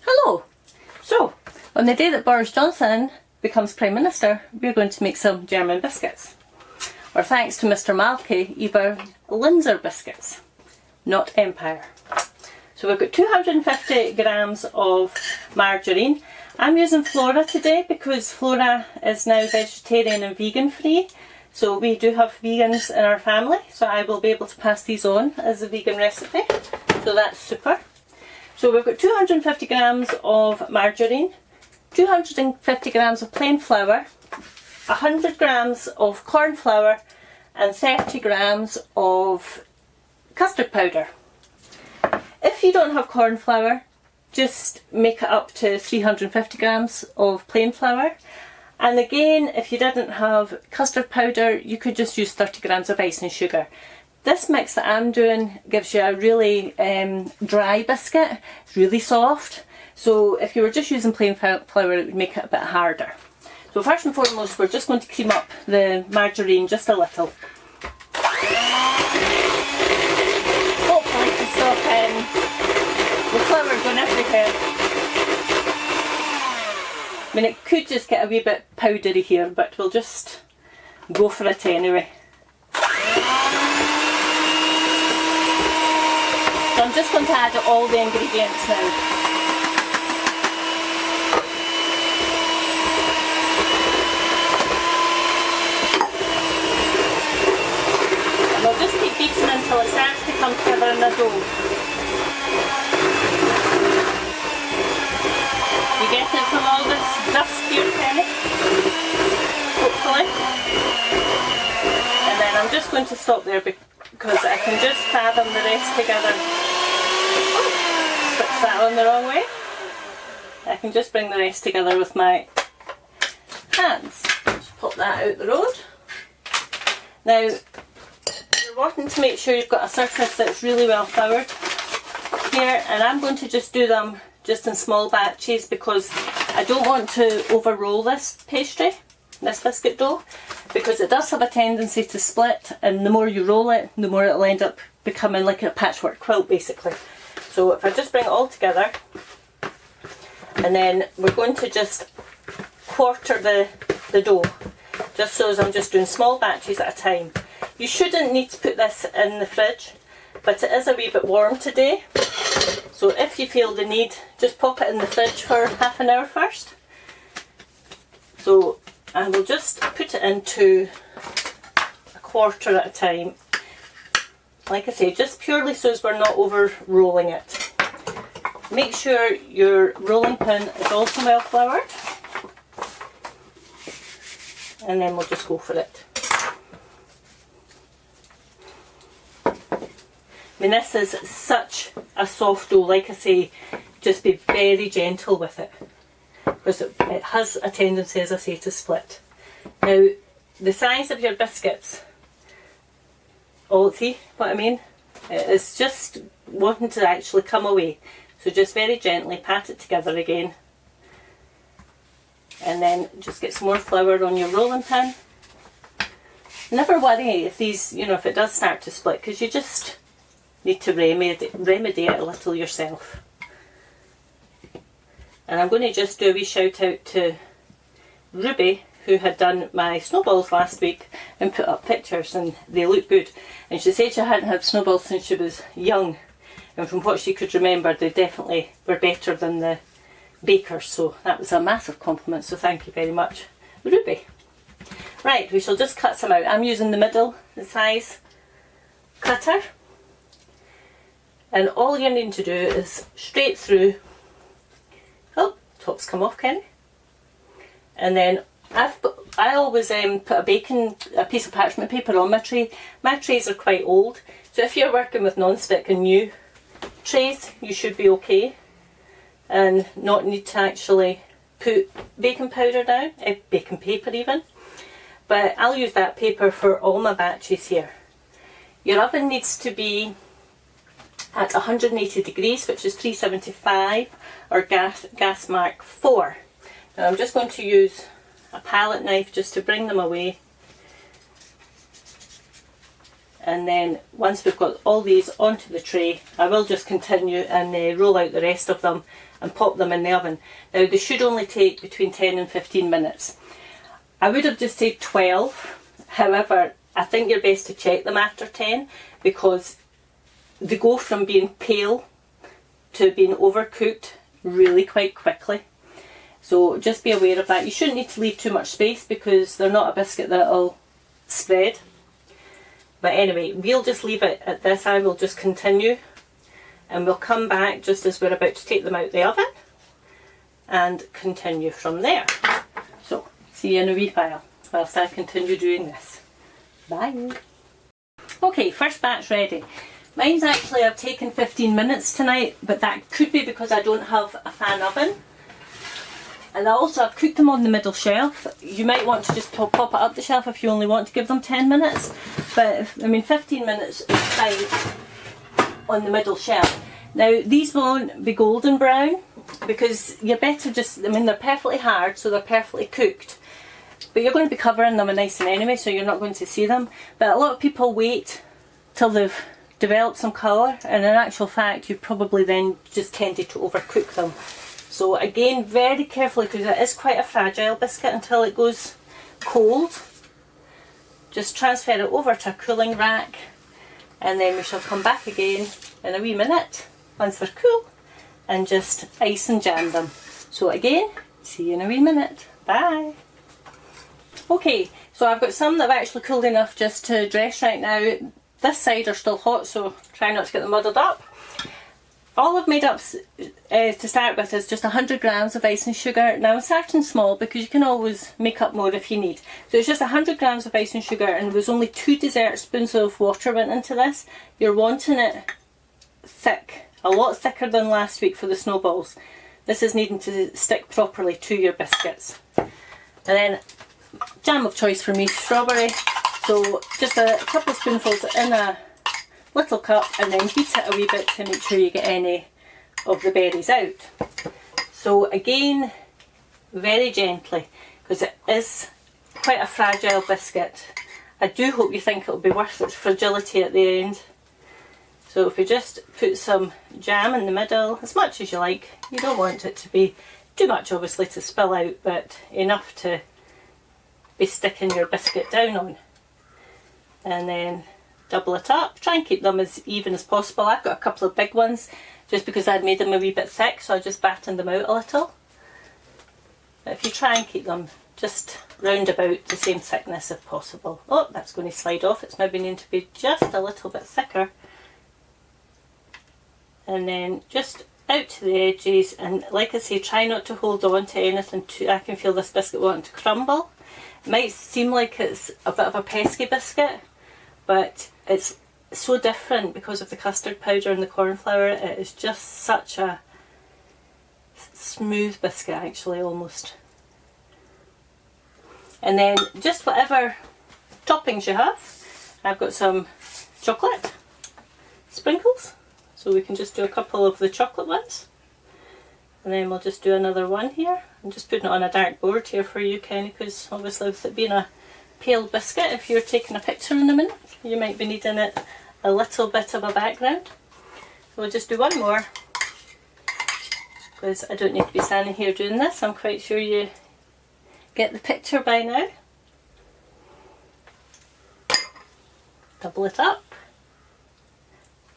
Hello! So, on the day that Boris Johnson becomes Prime Minister, we're going to make some German biscuits. Or thanks to Mr. Malky, either Linzer biscuits, not Empire. So we've got 250 grams of margarine. I'm using Flora today because Flora is now vegetarian and vegan free. So we do have vegans in our family, so I will be able to pass these on as a vegan recipe. So that's super. So we've got 250 grams of margarine, 250 grams of plain flour, 100 grams of corn flour and 30 grams of custard powder. If you don't have corn flour, just make it up to 350 grams of plain flour. And again, if you didn't have custard powder, you could just use 30 grams of icing sugar. This mix that I'm doing gives you a really dry biscuit. It's really soft. So if you were just using plain flour, it would make it a bit harder. So first and foremost, we're just going to cream up the margarine just a little. Hopefully to stop the flour going everywhere. I mean, it could just get a wee bit powdery here, but we'll just go for it anyway. So I'm just going to add all the ingredients now. And we'll just keep beating until it starts to come together in the dough. You get it from all this dust here, Penny? Hopefully. And then I'm just going to stop there because I can just fathom the rest together. Switch that on the wrong way. I can just bring the rest together with my hands. Just pop that out the road. Now, you're wanting to make sure you've got a surface that's really well floured here, and I'm going to just do them just in small batches because I don't want to over roll this pastry, this biscuit dough, because it does have a tendency to split, and the more you roll it, the more it'll end up becoming like a patchwork quilt basically. So if I just bring it all together, and then we're going to just quarter the dough, just so as I'm just doing small batches at a time. You shouldn't need to put this in the fridge, but it is a wee bit warm today. So if you feel the need, just pop it in the fridge for half an hour first. So I will just put it into a quarter at a time. Like I say, just purely so as we're not over rolling it. Make sure your rolling pin is also well floured. And then we'll just go for it. I mean, this is such a soft dough. Like I say, just be very gentle with it because it has a tendency, as I say, to split. Now, the size of your biscuits, see what I mean? It's just wanting to actually come away. So just very gently pat it together again. And then just get some more flour on your rolling pin. Never worry if these, if it does start to split, because you just need to remedy it a little yourself. And I'm going to just do a wee shout out to Ruby, who had done my snowballs last week and put up pictures, and they look good. And she said she hadn't had snowballs since she was young, and from what she could remember they definitely were better than the bakers, so that was a massive compliment, so thank you very much, Ruby. Right, we shall just cut some out. I'm using the middle size cutter. And all you need to do is straight through. Oh, top's come off, Kenny. And then I always put a piece of parchment paper on my tray. My trays are quite old, so if you're working with non-stick and new trays, you should be okay and not need to actually put baking powder down, baking paper even. But I'll use that paper for all my batches here. Your oven needs to be at 180 degrees, which is 375, or gas mark 4. Now I'm just going to use a palette knife just to bring them away. And then once we've got all these onto the tray, I will just continue and roll out the rest of them and pop them in the oven. Now they should only take between 10 and 15 minutes. I would have just said 12, however I think you're best to check them after 10 because they go from being pale to being overcooked really quite quickly. So just be aware of that. You shouldn't need to leave too much space because they're not a biscuit that'll spread. But anyway, we'll just leave it at this. I will just continue and we'll come back just as we're about to take them out the oven and continue from there. So, see you in a wee while whilst I continue doing this. Bye. Okay, first batch ready. Mine's actually, I've taken 15 minutes tonight, but that could be because I don't have a fan oven. And I've cooked them on the middle shelf. You might want to just pop it up the shelf if you only want to give them 10 minutes. But, 15 minutes is fine on the middle shelf. Now, these won't be golden brown because you're better just, they're perfectly hard, so they're perfectly cooked. But you're going to be covering them in icing anyway, so you're not going to see them. But a lot of people wait till they've developed some colour, and in actual fact, you probably then just tended to overcook them. So again, very carefully, because it is quite a fragile biscuit until it goes cold. Just transfer it over to a cooling rack and then we shall come back again in a wee minute once they're cool and just ice and jam them. So again, see you in a wee minute. Bye. Okay, so I've got some that have actually cooled enough just to dress right now. This side are still hot, so try not to get them muddled up. All I've made up to start with is just 100 grams of icing sugar. Now I'm starting small because you can always make up more if you need. So it's just 100 grams of icing sugar and there was only 2 dessert spoons of water went into this. You're wanting it thick, a lot thicker than last week for the snowballs. This is needing to stick properly to your biscuits. And then jam of choice for me, strawberry. So just a couple of spoonfuls in a little cup and then beat it a wee bit to make sure you get any of the berries out. So again, very gently, because it is quite a fragile biscuit. I do hope you think it'll be worth its fragility at the end. So if we just put some jam in the middle, as much as you like. You don't want it to be too much obviously to spill out, but enough to be sticking your biscuit down on. And then double it up. Try and keep them as even as possible. I've got a couple of big ones just because I'd made them a wee bit thick, so I just battened them out a little. But if you try and keep them just round about the same thickness if possible. Oh, that's going to slide off. It's maybe needing to be just a little bit thicker. And then just out to the edges, and like I say, try not to hold on to anything too. I can feel this biscuit wanting to crumble. It might seem like it's a bit of a pesky biscuit, but it's so different because of the custard powder and the corn flour. It is just such a smooth biscuit actually, almost. And then just whatever toppings you have. I've got some chocolate sprinkles, so we can just do a couple of the chocolate ones. And then we'll just do another one here. I'm just putting it on a dark board here for you, Kenny, because obviously with it being a pale biscuit, if you're taking a picture in a minute, you might be needing it a little bit of a background. So we'll just do one more, because I don't need to be standing here doing this. I'm quite sure you get the picture by now. Double it up.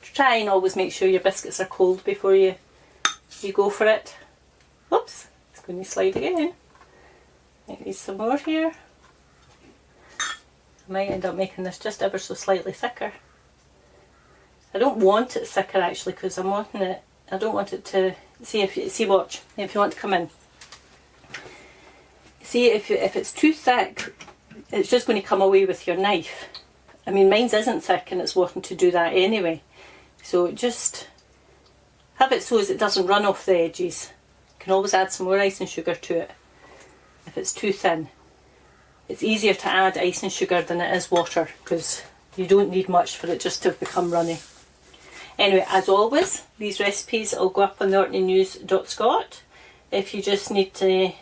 Try and always make sure your biscuits are cold before you go for it. Oops, it's going to slide again. Might need some more here. I might end up making this just ever so slightly thicker. I don't want it thicker actually, because I'm wanting it, I don't want it to, watch, if you want to come in. See, if it's too thick, it's just going to come away with your knife. I mean, mine's isn't thick and it's wanting to do that anyway. So just have it so as it doesn't run off the edges. You can always add some more icing sugar to it if it's too thin. It's easier to add icing sugar than it is water, because you don't need much for it just to become runny. Anyway, as always, these recipes will go up on the orkneynews.scot if you just need a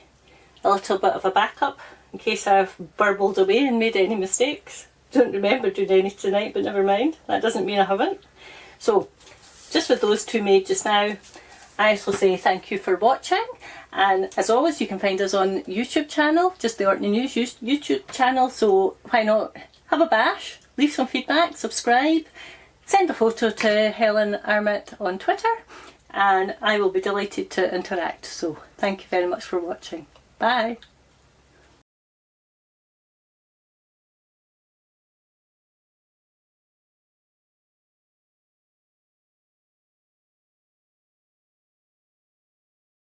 little bit of a backup in case I've burbled away and made any mistakes. don't remember doing any tonight, but never mind. That doesn't mean I haven't. So, just with those two made just now, I also say thank you for watching. And as always, you can find us on YouTube channel, just the Orkney News YouTube channel. So why not have a bash, leave some feedback, subscribe, send a photo to Helen Armit on Twitter, and I will be delighted to interact. So thank you very much for watching. Bye.